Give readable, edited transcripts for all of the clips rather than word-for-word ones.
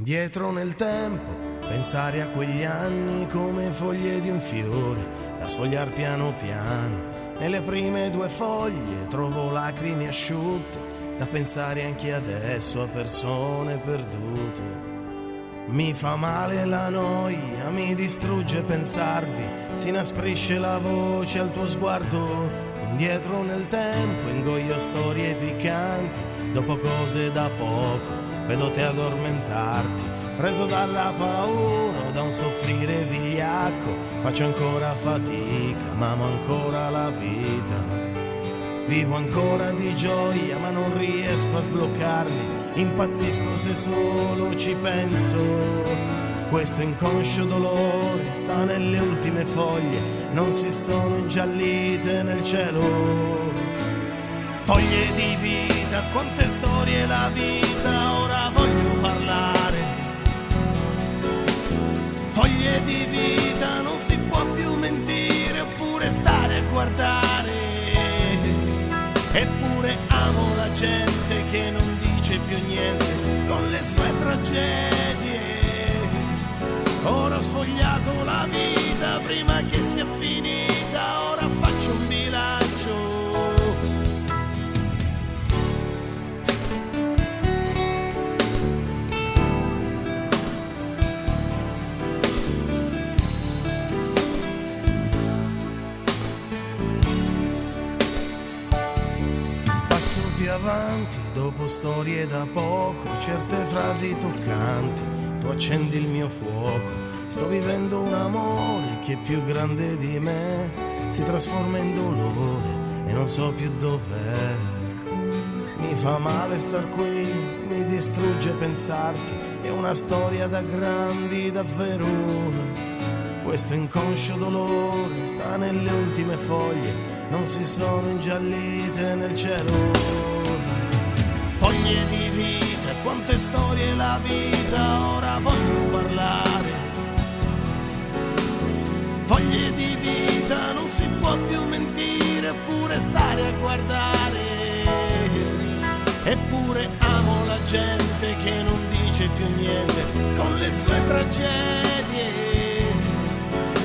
Indietro nel tempo, pensare a quegli anni come foglie di un fiore da sfogliar piano piano. Nelle prime 2 foglie trovo lacrime asciutte da pensare anche adesso a persone perdute. Mi fa male la noia, mi distrugge pensarvi, si inasprisce la voce al tuo sguardo. Indietro nel tempo ingoio storie piccanti, dopo cose da poco vedo te addormentarti. Preso dalla paura o da un soffrire vigliacco, faccio ancora fatica, ma amo ancora la vita. Vivo ancora di gioia ma non riesco a sbloccarmi, impazzisco se solo ci penso. Questo inconscio dolore sta nelle ultime foglie, non si sono ingiallite nel cielo. Foglie di vita, quante storie la vita, ora voglio parlare. Foglie di vita, non si può più mentire oppure stare a guardare. Eppure amo la gente che non dice più niente con le sue tragedie. Ora ho sfogliato la vita prima che sia finita, ora faccio un bilancio. Avanti, dopo storie da poco, certe frasi toccanti, tu accendi il mio fuoco. Sto vivendo un amore che è più grande di me, si trasforma in dolore e non so più dov'è. Mi fa male star qui, mi distrugge pensarti, è una storia da grandi davvero. Questo inconscio dolore sta nelle ultime foglie, non si sono ingiallite nel cielo. Foglie di vita, quante storie la vita, ora voglio parlare. Foglie di vita, non si può più mentire oppure stare a guardare. Eppure amo la gente che non dice più niente con le sue tragedie.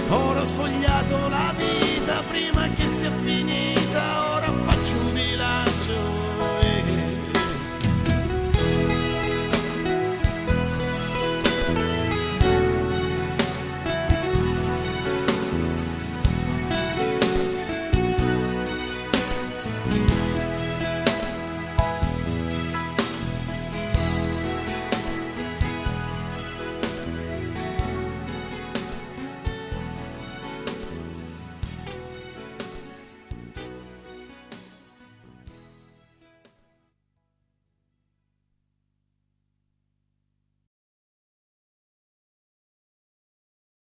Ora ho sfogliato la vita prima che sia finita.